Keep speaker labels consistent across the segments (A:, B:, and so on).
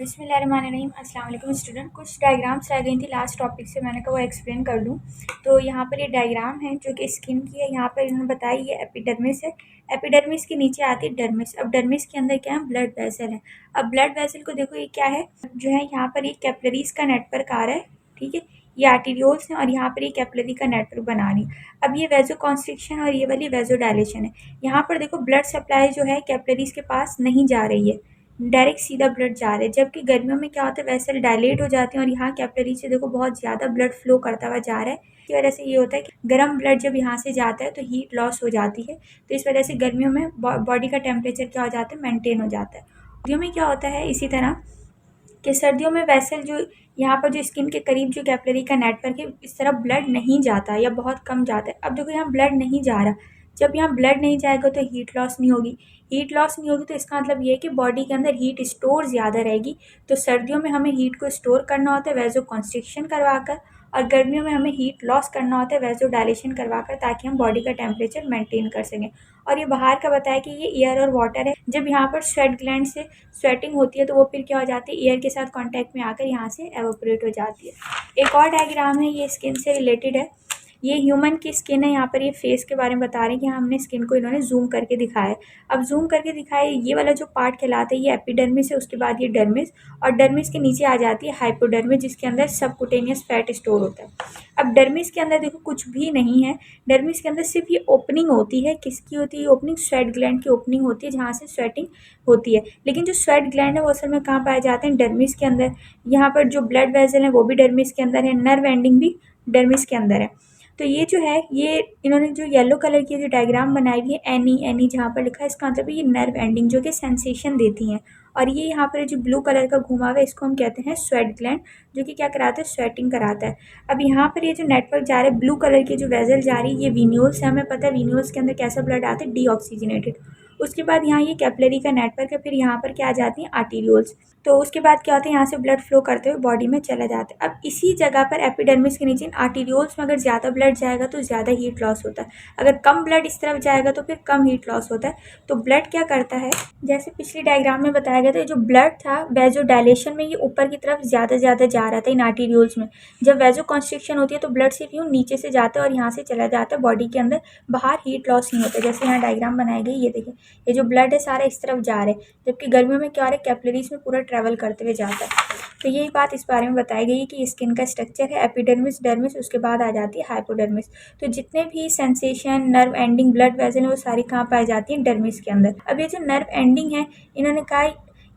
A: बिस्मिल्लाहिर्रहमानिर्रहीम। अस्सलाम वालेकुम स्टूडेंट। कुछ डायग्राम्स रह गई थी लास्ट टॉपिक से, मैंने कहा वो एक्सप्लेन कर दूं। तो यहाँ पर ये डायग्राम है जो कि स्किन की है। यहाँ पर इन्होंने बताया ये एपिडर्मिस है। एपिडर्मिस के नीचे आती है डर्मिस। अब डर्मिस के अंदर क्या है, ब्लड वेसल है। अब ब्लड वेसल को देखो, ये क्या है जो है, यहाँ पर ये कैपिलरीज का नेटवर्क आ रहा है, ठीक है। ये आर्टीरियोल्स हैं और यहाँ पर ये कैपिलरी का नेटवर्क बना रही है। अब ये वेजो कॉन्स्ट्रिक्शन और ये वाली वेजो डायलेशन है। यहाँ पर देखो ब्लड सप्लाई जो है कैपिलरीज के पास नहीं जा रही है, डायरेक्ट सीधा ब्लड जा रहा है। जबकि गर्मियों में क्या होता है, वेसल डायलेट हो जाते हैं और यहाँ कैपिलरी से देखो बहुत ज़्यादा ब्लड फ्लो करता हुआ जा रहा है। इसकी वजह से ये होता है कि गर्म ब्लड जब यहाँ से जाता है तो हीट लॉस हो जाती है। तो इस वजह से गर्मियों में बॉडी का टेम्परेचर क्या हो जाता है, मेंटेन हो जाता है। सर्दियों में क्या होता है इसी तरह कि सर्दियों में वेसल जो यहाँ पर जो स्किन के करीब जो कैपिलरी का नेटवर्क है, इस तरफ ब्लड नहीं जाता या बहुत कम जाता है। अब देखो यहाँ ब्लड नहीं जा रहा। जब यहाँ ब्लड नहीं जाएगा तो हीट लॉस नहीं होगी। हीट लॉस नहीं होगी तो इसका मतलब ये है कि बॉडी के अंदर हीट स्टोर ज़्यादा रहेगी। तो सर्दियों में हमें हीट को स्टोर करना होता है वेजो कॉन्स्ट्रिक्शन करवाकर, और गर्मियों में हमें हीट लॉस करना होता है वेजो डायलेशन करवाकर, ताकि हम बॉडी का टेम्परेचर मेंटेन कर सकें। और ये बाहर का बताया कि ये एयर और वाटर है। जब यहाँ पर स्वेट ग्लैंड से स्वेटिंग होती है तो वो फिर क्या हो जाती है, एयर के साथ कांटेक्ट में आकर यहाँ से एवोपरेट हो जाती है। एक और डायग्राम है, ये स्किन से रिलेटेड है। ये ह्यूमन की स्किन है। यहाँ पर ये फेस के बारे में बता रहे हैं कि हमने स्किन को इन्होंने जूम करके दिखाया है। अब जूम करके दिखाया, ये वाला जो पार्ट कहलाता है ये एपिडर्मिस है, उसके बाद ये डर्मिस, और डर्मिस के नीचे आ जाती है हाइपोडर्मिस, जिसके अंदर सबकुटेनियस फैट स्टोर होता है। अब डर्मिस के अंदर देखो कुछ भी नहीं है। डर्मिस के अंदर सिर्फ ये ओपनिंग होती है। किसकी होती है ओपनिंग? स्वेट ग्लैंड की ओपनिंग होती है, जहाँ से स्वेटिंग होती है। लेकिन जो स्वेट ग्लैंड है वो असल में कहाँ पाए जाते हैं? डर्मिस के अंदर। यहाँ पर जो ब्लड वेसल है वो भी डर्मिस के अंदर है, नर्व एंडिंग भी डर्मिस के अंदर है। तो ये जो है, ये इन्होंने जो येलो कलर की जो डायग्राम बनाई हुई है, एनी एनी जहाँ पर लिखा है, इसका मतलब ये नर्व एंडिंग जो कि सेंसेशन देती हैं। और ये यहाँ पर जो ब्लू कलर का घुमा हुआ है, इसको हम कहते हैं स्वेट ग्लैंड, जो कि क्या कराता है, स्वेटिंग कराता है। अब यहाँ पर ये जो नेटवर्क जा रहा है, ब्लू कलर की जो वेजल जा रही है, ये वीन्यूल्स है। हमें पता है वीन्यूल्स के अंदर कैसा ब्लड आता है, डीऑक्सीजनेटेड। उसके बाद यहाँ ये कैपिलरी का नेटवर्क है, फिर यहाँ पर क्या आ जाती हैं, आर्टीरियोल्स। तो उसके बाद क्या होता है, यहाँ से ब्लड फ्लो करते हुए बॉडी में चला जाता है। अब इसी जगह पर एपिडर्मिस के नीचे आर्टीरियोल्स में अगर ज़्यादा ब्लड जाएगा तो ज़्यादा हीट लॉस होता है। अगर कम ब्लड इस तरफ जाएगा तो फिर कम हीट लॉस होता है। तो ब्लड क्या करता है, जैसे पिछली डायग्राम में बताया गया था, जो ब्लड था वेजो डायलेशन में ये ऊपर की तरफ ज़्यादा जा रहा था इन आर्टीरियोल्स में। जब वेजो कॉन्स्ट्रिक्शन होती है तो ब्लड सिर्फ यूँ नीचे से जाता है और यहाँ से चला जाता है बॉडी के अंदर, बाहर हीट लॉस नहीं होता। जैसे यहाँ डायग्राम बनाई गई, ये देखिए, ये जो ब्लड है सारा इस तरफ जा रहा है, जबकि गर्मियों में क्या हो रहा है, कैपिलरीज में पूरा ट्रैवल करते हुए जाता है। तो यही बात इस बारे में बताई गई कि स्किन का स्ट्रक्चर है एपिडर्मिस, डर्मिस, उसके बाद आ जाती है हाइपोडर्मिस। तो जितने भी sensation, nerve ending, blood vessel है, वो सारी कहाँ पाई जाती हैं, डर्मिस के अंदर। अब ये जो नर्व एंडिंग है, इन्होंने कहा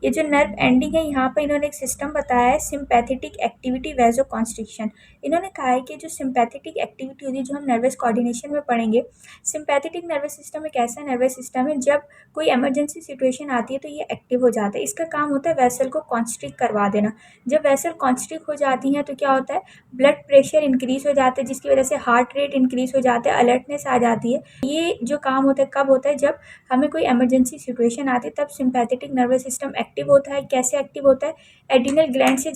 A: ये जो नर्व एंडिंग है, यहाँ पर इन्होंने एक सिस्टम बताया है, सिंपैथेटिक एक्टिविटी वेजो कॉन्स्ट्रिक्शन। इन्होंने कहा है कि जो सिंपैथेटिक एक्टिविटी होती है, जो हम नर्वस कोऑर्डिनेशन में पढ़ेंगे, सिंपैथेटिक नर्वस सिस्टम एक ऐसा नर्वस सिस्टम है, जब कोई इमरजेंसी सिचुएशन आती है तो ये एक्टिव हो जाता है। इसका काम होता है वेसल को कॉन्स्ट्रिक्ट करवा देना। जब वेसल कॉन्स्ट्रिक्ट हो जाती हैं तो क्या होता है, ब्लड प्रेशर इंक्रीज हो जाता है, जिसकी वजह से हार्ट रेट इंक्रीज हो जाता है, अलर्टनेस आ जाती है। ये जो काम होता है कब होता है, जब हमें कोई इमरजेंसी सिचुएशन आती है, तब सिंपैथेटिक नर्वस सिस्टम एक्टिव होता है। कैसे एक्टिव होता है, एड्रिनल ग्लैंड से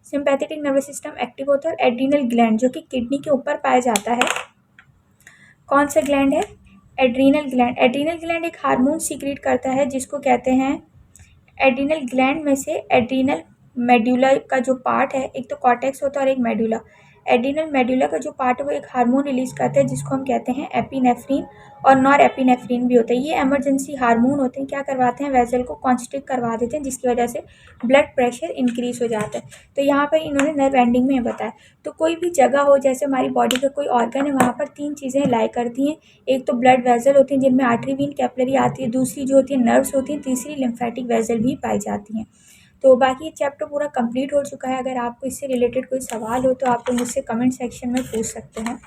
A: सिंपैथेटिक नर्वस सिस्टम एक्टिव होता है। और एड्रिनल ग्लैंड जो कि किडनी के ऊपर पाया जाता है, कौन सा ग्लैंड है, एड्रिनल ग्लैंड। एड्रिनल ग्लैंड एक हार्मोन सीक्रेट करता है जिसको कहते हैं, एड्रिनल ग्लैंड में से एड्रिनल मेडुला का जो पार्ट है, एक तो कॉर्टेक्स होता है और एक मेडुला। एड्रिनल मेडुला का जो पार्ट है वो एक हार्मोन रिलीज करता है जिसको हम कहते हैं एपिनेफ्रिन, और नॉर एपिनेफ्रिन भी होता है। ये इमरजेंसी हार्मोन होते हैं, क्या करवाते हैं, वेसल को कॉन्स्ट्रिक्ट करवा देते हैं, जिसकी वजह से ब्लड प्रेशर इंक्रीज हो जाता है। तो यहाँ पर इन्होंने नर्व एंडिंग में बताया। तो कोई भी जगह हो, जैसे हमारी बॉडी का कोई ऑर्गन है, वहाँ पर तीन चीज़ें लाई करती हैं। एक तो ब्लड वेसल होती हैं जिनमें आर्टरी, वीन, कैपिलरी आती है, दूसरी जो होती है नर्व्स होती हैं, तीसरी लिम्फेटिक वेसल भी पाई जाती हैं। तो बाकी ये चैप्टर पूरा कंप्लीट हो चुका है। अगर आपको इससे रिलेटेड कोई सवाल हो तो आप मुझसे कमेंट सेक्शन में पूछ सकते हैं।